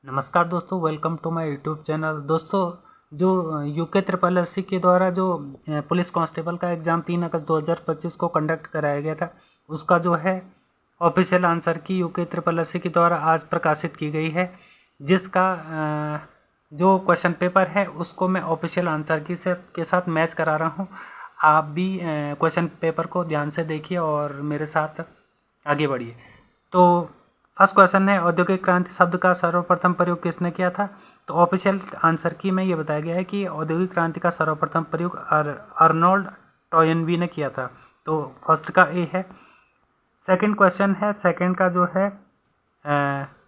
नमस्कार दोस्तों, welcome to my YouTube channel. दोस्तों, जो यूके ट्रिपल एस सी के द्वारा जो पुलिस कांस्टेबल का एग्ज़ाम 3 अगस्त 2025 को कंडक्ट कराया गया था, उसका जो है official answer key UK triple S C के द्वारा आज प्रकाशित की गई है। जिसका जो क्वेश्चन पेपर है उसको मैं ऑफिशियल आंसर की से के साथ मैच करा रहा हूँ। आप भी क्वेश्चन पेपर को ध्यान से देखिए और मेरे साथ आगे बढ़िए। तो फर्स्ट क्वेश्चन है, औद्योगिक क्रांति शब्द का सर्वप्रथम प्रयोग किसने किया था? तो ऑफिशियल आंसर की में ये बताया गया है कि औद्योगिक क्रांति का सर्वप्रथम प्रयोग अर्नोल्ड टॉयनबी ने किया था। तो फर्स्ट का ए है। सेकंड क्वेश्चन है, सेकंड का जो है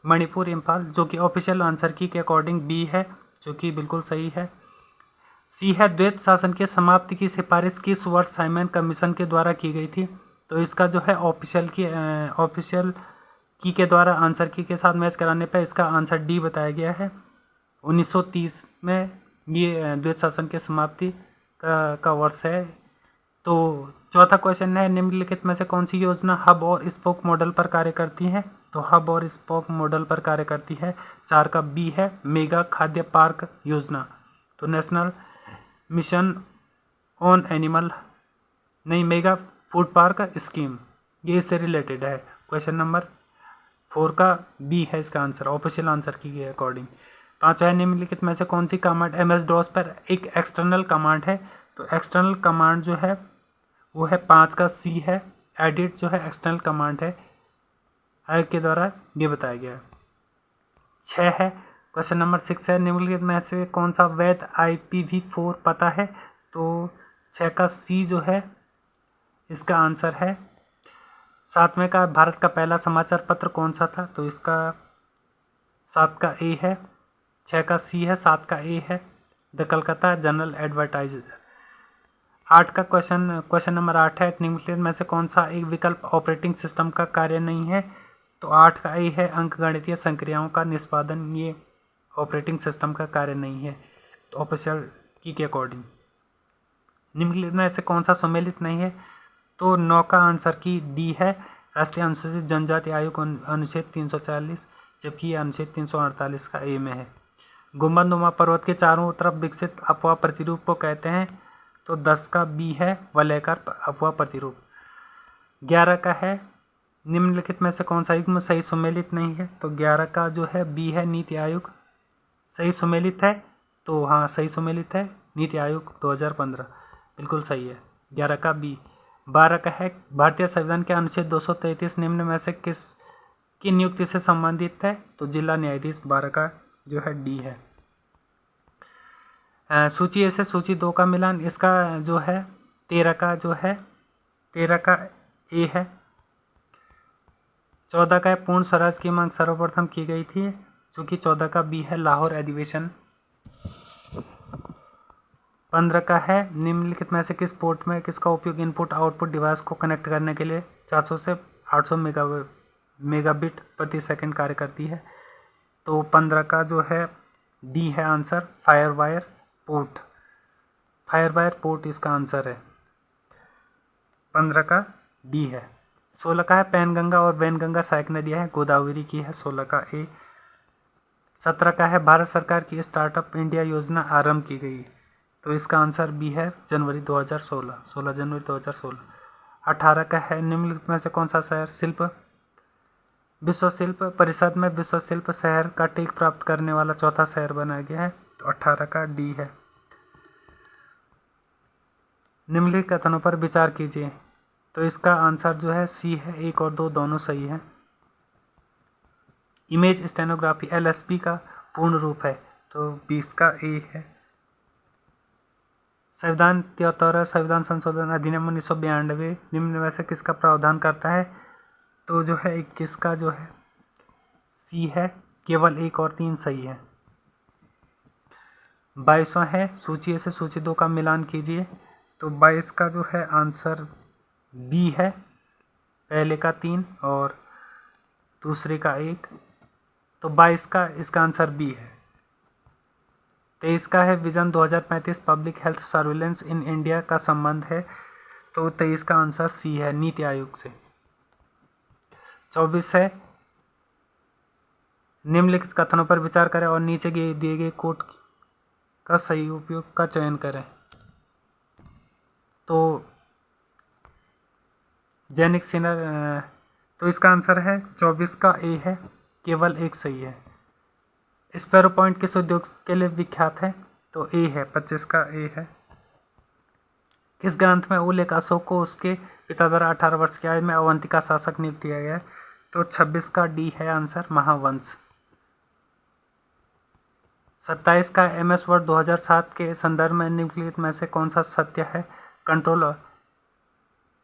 मणिपुर इम्फाल, जो कि ऑफिशियल आंसर की के अकॉर्डिंग बी है, जो कि बिल्कुल सही है। सी है, द्वैत शासन की समाप्ति की सिफारिश किस वर्ष साइमन कमीशन के द्वारा की गई थी? तो इसका जो है ऑफिशियल की के द्वारा आंसर की के साथ मैच कराने पर इसका आंसर डी बताया गया है। 1930 में ये द्वैत शासन की समाप्ति का वर्ष है। तो चौथा क्वेश्चन है, निम्नलिखित में से कौन सी योजना हब और स्पोक मॉडल पर कार्य करती है? तो हब और स्पोक मॉडल पर कार्य करती है। 4 का बी है, मेगा खाद्य पार्क योजना। तो नेशनल मिशन ऑन एनिमल नहीं, मेगा फूड पार्क स्कीम, ये इससे रिलेटेड है। क्वेश्चन नंबर 4 का बी है इसका आंसर, ऑफिशियल आंसर की के अकॉर्डिंग। पांचवा है, निम्नलिखित में से कौन सी कमांड MS DOS पर एक एक्सटर्नल कमांड है? तो एक्सटर्नल कमांड जो है वो है 5 का सी है, एडिट जो है एक्सटर्नल कमांड है, के द्वारा ये बताया गया है। 6 है, क्वेश्चन नंबर 6 है, निम्नलिखित में से कौन सा वैध IPv4 पता है? तो 6 का सी जो है इसका आंसर है। 7वें का, भारत का पहला समाचार पत्र कौन सा था? तो इसका 7 का ए है। 6 का सी है, 7 का ए है, द कलकत्ता जनरल एडवर्टाइजर। 8 का क्वेश्चन नंबर 8 है, निम्नलिखित में से कौन सा एक विकल्प ऑपरेटिंग सिस्टम का कार्य नहीं है? तो 8 का ए है, अंकगणितीय संक्रियाओं का निष्पादन, ये ऑपरेटिंग सिस्टम का कार्य नहीं है। तो ऑफिशियल की के अकॉर्डिंग निम्नलिखित में से कौन सा सम्मिलित नहीं है? तो 9 का आंसर की डी है, राष्ट्रीय अनुसूचित जनजाति आयोग अनुच्छेद 340, जबकि ये अनुच्छेद 348 का ए में है। गुंबदनुमा पर्वत के चारों तरफ विकसित अफवाह प्रतिरूप को कहते हैं? तो 10 का बी है, वलयाकार अफवाह प्रतिरूप। 11 का है, निम्नलिखित में से कौन सा युग्म सही सुमेलित नहीं है? तो 11 का जो है बी है, नीति आयोग। सही सुमेलित है? तो हाँ, सही सुमेलित है, नीति आयोग 2015, बिल्कुल सही है। 11 का बी। 12 का है, भारतीय संविधान के अनुच्छेद 233 निम्न में से किस की नियुक्ति से संबंधित है? तो जिला न्यायाधीश। 12 का जो है डी है। सूची ए से सूची 2 का मिलान, इसका जो है 13 का जो है 13 का ए है। 14 का है, पूर्ण स्वराज की मांग सर्वप्रथम की गई थी, जो कि 14 का बी है, लाहौर अधिवेशन। 15 का है, निम्नलिखित में से किस पोर्ट में किसका उपयोग इनपुट आउटपुट डिवाइस को कनेक्ट करने के लिए 400 से 800 मेगाबिट प्रति सेकंड कार्य करती है? तो 15 का जो है डी है answer, FireWire port. FireWire port इसका आंसर है, 15 का डी है। 16 का है, पैनगंगा और वैनगंगा सहायक नदियाँ हैं, गोदावरी की है, 16 का ए। 17 का है, भारत सरकार की स्टार्टअप इंडिया योजना आरंभ की गई, तो इसका आंसर बी है, जनवरी 2016, 16 जनवरी 2016। 18 का है, निम्नलिखित में से कौन सा शहर विश्व शिल्प परिषद में विश्व शिल्प शहर का टेक प्राप्त करने वाला चौथा शहर बनाया गया है? तो 18 का डी है। निम्नलिखित कथनों पर विचार कीजिए, तो इसका आंसर जो है सी है, 1 और 2 दोनों सही है। इमेज स्टेनोग्राफी LSP का पूर्ण रूप है? तो 20 का ए है। संविधान 73 संविधान संशोधन अधिनियम 1992 निम्न में से किसका प्रावधान करता है? तो जो है 21 का जो है सी है, केवल 1 और 3 सही है। 22वां है, सूची ए से सूची 2 का मिलान कीजिए, तो 22 का जो है आंसर बी है, पहले का 3 और दूसरे का 1, तो 22 का इसका आंसर बी है। 23 का है, vision 2035 public health surveillance in India का संबंध है, तो 23 का आंसर सी है, नीति आयोग से। 24 है, निम्नलिखित कथनों पर विचार करें और नीचे दिए गए कोट का सही उपयोग का चयन करें। तो जैनिक सिनर, तो इसका आंसर है 24 का ए है, केवल एक सही है। स्पैरो पॉइंट किस उद्योग के लिए विख्यात है? तो ए है, 25 का ए है। किस ग्रंथ में उल्लेख अशोक को उसके पिता द्वारा 18 वर्ष की आयु में अवंती का शासक नियुक्त किया गया है? तो 26 का डी है आंसर, महावंश। 27 का MS वर्ड 2007 के संदर्भ में निम्नलिखित में से कौन सा सत्य है? कंट्रोल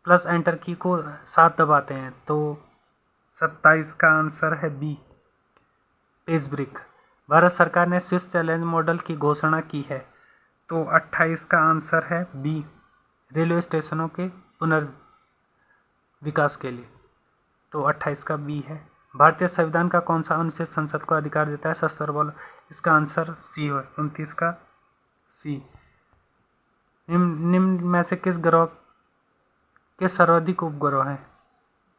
प्लस एंटर की को साथ दबाते हैं। तो 27 का आंसर है बी, पेज ब्रिक। भारत सरकार ने स्विस चैलेंज मॉडल की घोषणा की है। तो 28 का आंसर है बी, रेलवे स्टेशनों के पुनर्विकास के लिए। तो 28 का बी है। भारतीय संविधान का कौन सा अनुच्छेद संसद को अधिकार देता है शस्त्र बल? इसका आंसर सी है, 29 का सी। निम्न में से किस ग्रह के सर्वाधिक उपग्रह हैं?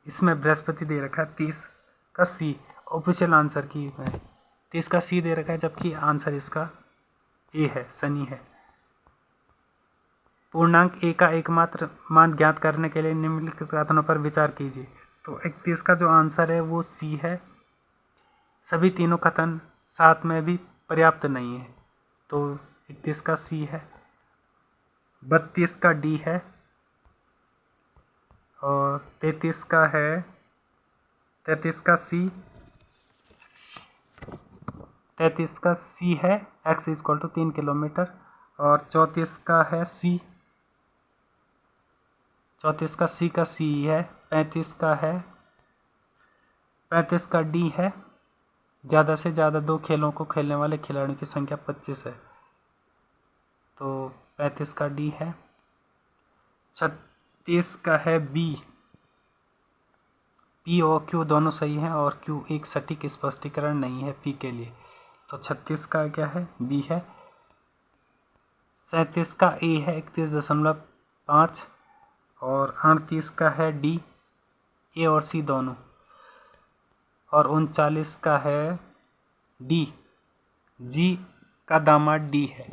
इसमें बृहस्पति दे रखा है, 30 का सी ऑफिशियल आंसर की है। 30 का सी दे रखा है, जबकि आंसर इसका ए है, शनि है। पूर्णांक ए का एकमात्र मान ज्ञात करने के लिए निम्नलिखित कथनों पर विचार कीजिए। तो 31 का जो आंसर है वो सी है। सभी तीनों कथन साथ में भी पर्याप्त नहीं है। तो 31 का सी है। 32 का डी है और 33 का है, 33 का सी, 33 का सी है x = 3 किलोमीटर। और 34 का है सी, 34 का सी का सी है। 35 का है, 35 का डी है, ज़्यादा से ज़्यादा 2 खेलों को खेलने वाले खिलाड़ियों की संख्या 25 है। तो 35 का डी है। 36 का है बी, पी और क्यू दोनों सही हैं और क्यू एक सटीक स्पष्टीकरण नहीं है पी के लिए। तो 36 का क्या है? बी है। 37 का ए है, 31.5। और 38 का है डी, ए और सी दोनों। और 39 का है डी, जी का दामाद डी है।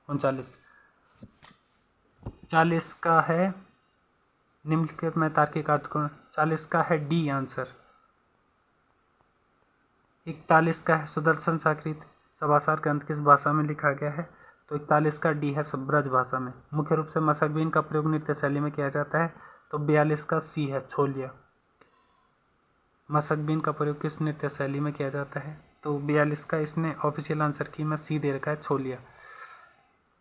39। 40 का है निम्नलिखित में तार्किक अर्थ को, 40 का है डी आंसर। 41 का है सुदर्शन साकृत सभासार ग्रंथ किस भाषा में लिखा गया है? तो 41 का डी है, ब्रज भाषा में। मुख्य रूप से मशक बीन का प्रयोग नृत्य शैली में किया जाता है। तो 42 का सी है, छोलिया। मशक बीन का प्रयोग किस नृत्य शैली में किया जाता है? तो 42 का इसने ऑफिशियल आंसर की में सी दे रखा है, छोलिया।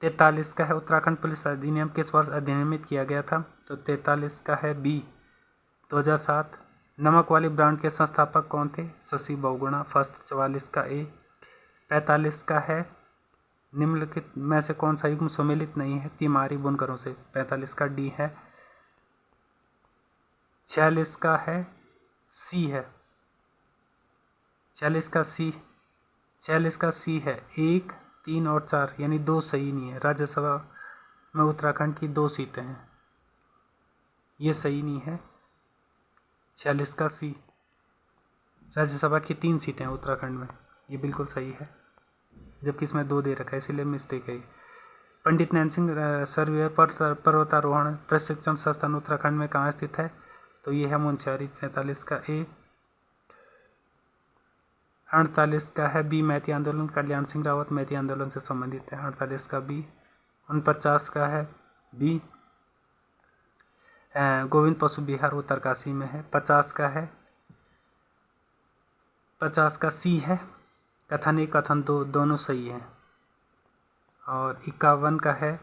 43 का है उत्तराखंड पुलिस अधिनियम किस वर्ष अधिनियमित किया गया था? तो 43 का है बी, 2007। नमक वाली ब्रांड के संस्थापक कौन थे? शशि बहुगुणा, फर्स्ट। 44 का ए। 45 का है निम्नलिखित में से कौन सा युग्म सम्मिलित नहीं है तिमारी बुनकरों से? 45 का डी है। 46 का है सी है, 46 का सी, 46 का सी है। 1, 3 और 4 यानी 2 सही नहीं है। राज्यसभा में उत्तराखंड की 2 सीटें हैं, ये सही नहीं है। 46 का सी, राज्यसभा की 3 सीटें हैं उत्तराखंड में, ये बिल्कुल सही है, जबकि इसमें 2 दे रखा है, इसलिए मिस्टेक है। पंडित नैन सिंह सर्वेयर पर्वतारोहण प्रशिक्षण संस्थान उत्तराखंड में कहाँ स्थित है? तो ये है मुंशियारी। 47 का ए। 48 का है बी, मैती आंदोलन। कल्याण सिंह रावत मैती आंदोलन से संबंधित है। 48 का बी। 49 का है बी, गोविंद पशु विहार उत्तरकाशी में है। 50 का है, 50 का सी है, कथन एक कथन दो दोनों सही है। और 51 का है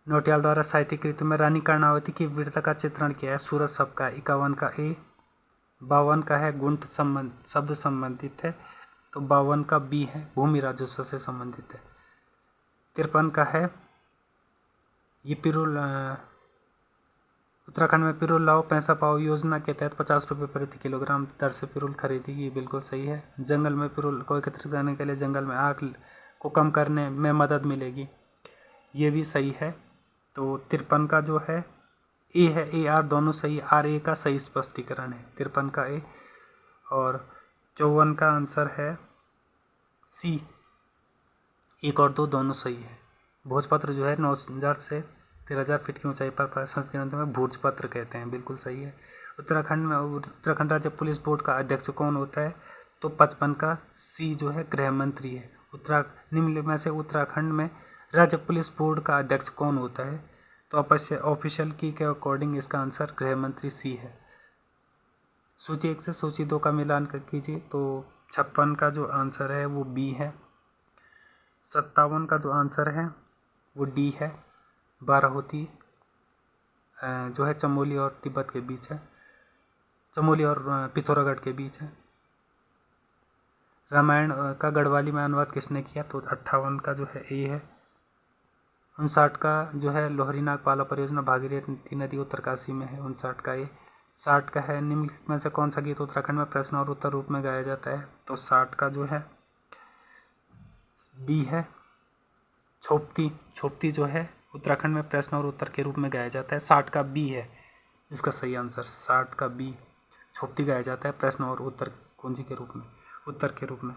नौटियाल द्वारा साहित्यिक कृति में रानी कर्णावती की वीरता का चित्रण किया है, सूरज सब का। 51 का ए। 52 का है गुंठ संबंध शब्द संबंधित है, तो 52 का बी है, भूमि राजस्व से संबंधित है। 53 का है ये पिरुल उत्तराखंड में पिरुल लाओ पैसा पाओ योजना के तहत 50 रुपये प्रति किलोग्राम दर से पिरुल खरीदी, ये बिल्कुल सही है। जंगल में पिरुल को एकत्रित करने के लिए जंगल में आग को कम करने में मदद मिलेगी, ये भी सही है। तो 53 का जो है ए है, ए आर दोनों सही, आर ए का सही स्पष्टीकरण है 53 का ए। और 54 का आंसर है सी। 1 और 2 दोनों सही है। भोजपत्र जो है 9,000 से 13,000 फीट की ऊंचाई पर संस्कृत ग्रंथों में भोजपत्र कहते हैं, बिल्कुल सही है। उत्तराखंड राज्य पुलिस बोर्ड का अध्यक्ष कौन होता है? तो 55 का सी जो है गृह मंत्री है। निम्न में से उत्तराखंड में राज्य पुलिस बोर्ड का अध्यक्ष कौन होता है? तो ऑफिशियल की के अकॉर्डिंग इसका आंसर गृह मंत्री सी है। सूची 1 से सूची 2 का मिलान कीजिए तो 56 का जो आंसर है वो बी है। 57 का जो आंसर है वो डी है। बाराहोती जो है चमोली और तिब्बत के बीच है, चमोली और पिथौरागढ़ के बीच है। रामायण का गढ़वाली में अनुवाद किसने किया? तो 58 का जो है ए है। 59 का जो है लोहरीनाग पाला परियोजना भागीरथी नदी उत्तरकाशी में है, 59 का ए। 60 का है निम्नलिखित में से कौन सा गीत उत्तराखंड में प्रश्न और उत्तर रूप में गाया जाता है? तो 60 का जो है बी है। छोप्ती जो है उत्तराखंड में प्रश्न और उत्तर के रूप में गाया जाता है, 60 का बी है इसका सही आंसर। 60 का बी छोप्ती गाया जाता है प्रश्न और उत्तर कुंजी के रूप में, उत्तर के रूप में।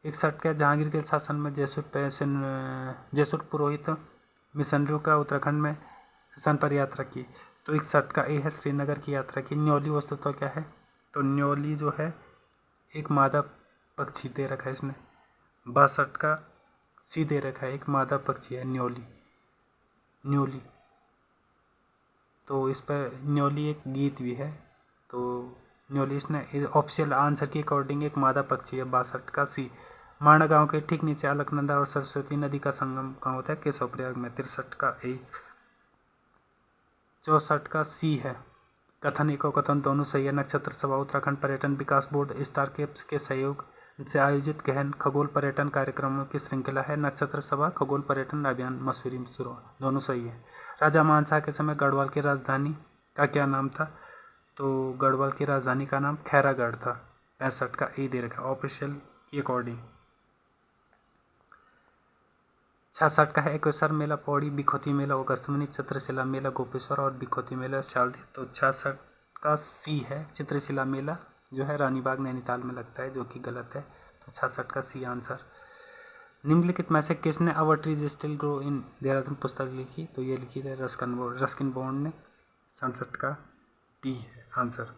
61 का जहांगीर के शासन में जेसुट पुरोहित मिशनरियों का उत्तराखंड में सन पर यात्रा की। तो 61 का ए है श्रीनगर की यात्रा की। न्योली वस्तुतः क्या है? तो न्योली जो है एक मादा पक्षी दे रखा है इसने। 62 का सी दे रखा है, एक मादा पक्षी है न्योली। तो इस पर न्योली एक गीत भी है। तो न्योली इसने ऑफिशियल आंसर के अकॉर्डिंग एक मादा पक्षी है। 62 का सी। माणा गांव के ठीक नीचे अलकनंदा और सरस्वती नदी का संगम कहाँ होता है? केशवप्रयाग में। 63 का ए। 64 का सी है। कथन एको कथन दोनों सही है। नक्षत्र सभा उत्तराखंड पर्यटन विकास बोर्ड स्टार केप्स के सहयोग से आयोजित गहन खगोल पर्यटन कार्यक्रमों की श्रृंखला है। नक्षत्र सभा खगोल पर्यटन अभियान मसूरी में शुरू, दोनों सही है। राजा मानशाह के समय गढ़वाल की राजधानी का क्या नाम था? तो गढ़वाल की राजधानी का नाम खैरागढ़ था। 65 का ए दे रखा ऑफिशियल की अकॉर्डिंग। 66 का है एकेश्वर मेला पौड़ी, बिखोती मेला अगस्तमुनि, चित्रशिला मेला गोपेश्वर और बिखोती मेला शालदी। तो 66 का सी है। चित्रशिला मेला जो है रानीबाग नैनीताल में लगता है, जो कि गलत है। तो 66 का सी आंसर। निम्नलिखित में से किसने our trees still grow in Dehradun पुस्तक लिखी? तो ये लिखी है रस्किन बॉन्ड ने। 67 का डी है आंसर।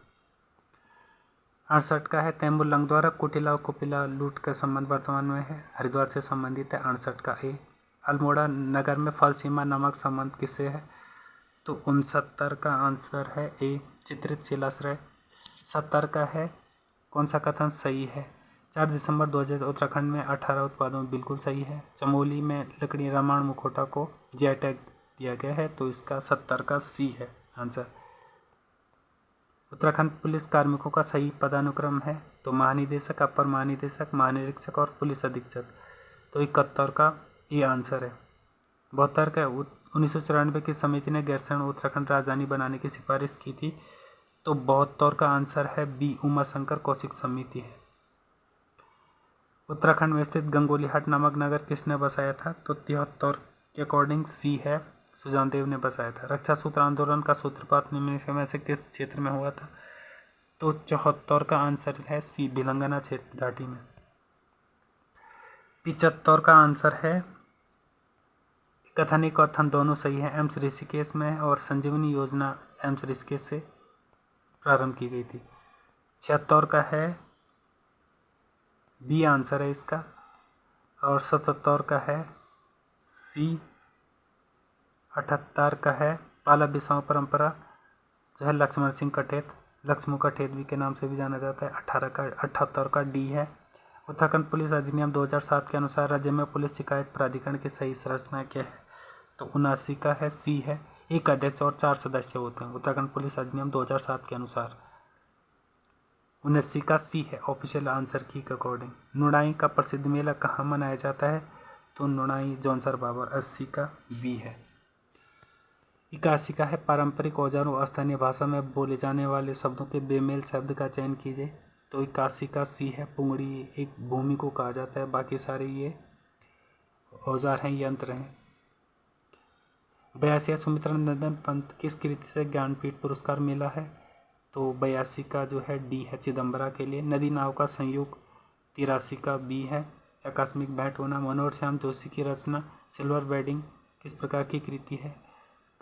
68 का है तैमूर द्वारा कुटिला और कुपिला लूट का संबंध वर्तमान में है, हरिद्वार से संबंधित है। 68 का ए। अल्मोड़ा नगर में फल सीमा नामक संबंध किससे है? तो 69 का आंसर है ए, चित्रित शिलाश्रय। 70 का है कौन सा कथन सही है? 4 दिसंबर 2000 उत्तराखंड में 18 उत्पादों बिल्कुल सही है। चमोली में लकड़ी रामायण मुखौटा को जीआई टैग दिया गया है, तो इसका 70 का सी है आंसर। उत्तराखंड पुलिस कार्मिकों का सही पदानुक्रम है तो महानिदेशक, अपर महानिदेशक, महानिरीक्षक और पुलिस अधीक्षक। तो 71 का ये आंसर है। 72 का 1994 की समिति ने गैरसैंण उत्तराखंड राजधानी बनाने की सिफारिश की थी। तो 72 का आंसर है बी, उमाशंकर कौशिक समिति है। उत्तराखंड में स्थित गंगोलीहाट नामक नगर किसने बसाया था? तो 73 के अकॉर्डिंग सी है, सुजान देव ने बसाया था। रक्षा सूत्र आंदोलन का सूत्रपात निम्नलिखित में से किस क्षेत्र में हुआ था? तो 74 का आंसर है सी, भिलंगना क्षेत्र घाटी में। 75 का आंसर है कथन कथन दोनों सही है। एम्स ऋषिकेश में और संजीवनी योजना एम्स ऋषिकेश से प्रारंभ की गई थी। 76 का है बी आंसर है इसका, और 77 का है सी। 78 का है पाला बिसाऊ परंपरा जो है लक्ष्मण सिंह कठेत, लक्ष्मू कठेत भी के नाम से भी जाना जाता है। 78 का डी है। उत्तराखंड पुलिस अधिनियम 2007 के अनुसार राज्य में पुलिस शिकायत प्राधिकरण की सही संरचना क्या है? तो 79 का है सी है, एक अध्यक्ष और 4 सदस्य होते हैं उत्तराखंड पुलिस अधिनियम 2007 के अनुसार। 79 का सी है ऑफिशियल आंसर की अकॉर्डिंग। नुणाई का प्रसिद्ध मेला कहाँ मनाया जाता है? तो नुणाई जौनसर बाबर। 80 का बी है। 81 का है पारंपरिक औजारों और स्थानीय भाषा में बोले जाने वाले शब्दों के बेमेल शब्द का चयन कीजिए। तो 81 का सी है, पुंगड़ी एक भूमि को कहा जाता है, बाकी सारे ये औजार हैं, यंत्र हैं। 82 सुमित्रा नंदन पंत किस कृति से ज्ञानपीठ पुरस्कार मिला है? तो 82 का जो है डी है चिदम्बरा के लिए। नदी नाव का संयोग 83 का बी है। आकस्मिक भेंट होना मनोहर श्याम जोशी की रचना। सिल्वर वेडिंग किस प्रकार की कृति है?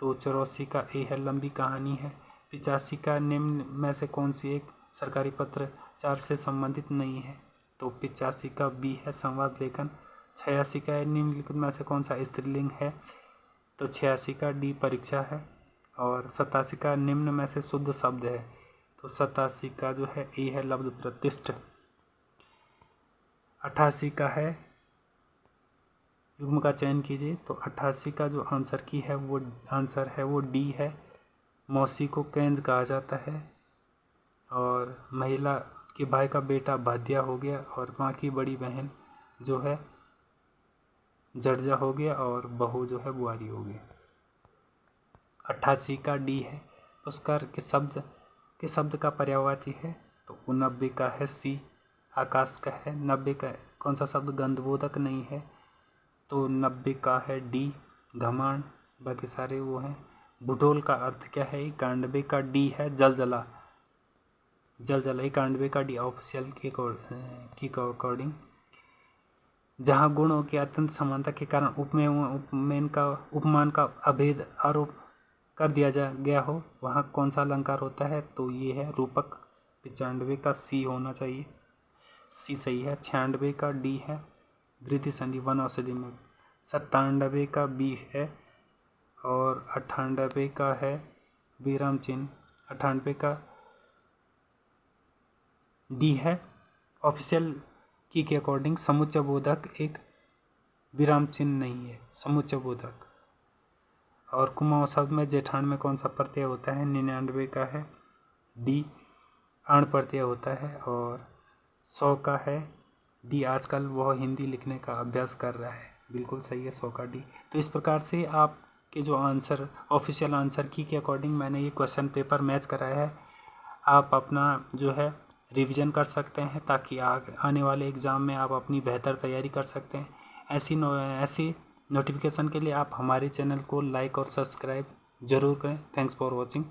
तो 84 का ए है लंबी कहानी है। 85 का निम्न में से कौन सी एक सरकारी पत्राचार से संबंधित नहीं है? तो 85 का बी है संवाद लेखन। 86 का निम्नलिखित में से कौन सा स्त्रीलिंग है? तो 86 का डी परीक्षा है। और 87 का निम्न में से शुद्ध शब्द है। तो 87 का जो है ए है लब्ध प्रतिष्ठ। 88 का है युग्म का चयन कीजिए। तो 88 का जो आंसर है वो डी है। मौसी को केंज कहा जाता है। और महिला के भाई का बेटा भाद्या हो गया और माँ की बड़ी बहन जो है जर्जा हो गया और बहू जो है बुआरी हो गई। 88 का डी है पुरस्कार के शब्द का पर्यायवाची है। तो 90 का है सी आकाश का है। 90 का कौन सा शब्द गंधबोधक नहीं है? तो 90 का है डी घमांड। बाकी सारे वो हैं। भूडोल का अर्थ क्या है? 91 का डी है जलजला। 91 का डी ऑफिशियल की अकॉर्डिंग। जहाँ गुणों की अत्यंत समानता के कारण उपमान का अभेद आरोप कर दिया गया हो वहाँ कौन सा अलंकार होता है? तो ये है रूपक। 95 का सी होना चाहिए, सी सही है। 96 का डी है धृति संधि वन औषधि में। 97 का बी है और 98 का है विराम चिन्ह। 98 का डी है ऑफिशियल की के अकॉर्डिंग समुच्चय बोधक एक विराम चिन्ह नहीं है समुच्चय बोधक। और कुमाऊं शब्द में जेठान में कौन सा प्रत्यय होता है? 99 का है डी अण प्रत्यय होता है। और 100 का है डी आजकल वह हिंदी लिखने का अभ्यास कर रहा है। बिल्कुल सही है 100 का डी। तो इस प्रकार से आपके जो आंसर ऑफिशियल आंसर की के अकॉर्डिंग मैंने ये क्वेश्चन पेपर मैच कराया है। आप अपना जो है रिवीजन कर सकते हैं ताकि आने वाले एग्ज़ाम में आप अपनी बेहतर तैयारी कर सकते हैं। ऐसी नोटिफिकेशन के लिए आप हमारे चैनल को लाइक और सब्सक्राइब ज़रूर करें। Thanks for watching.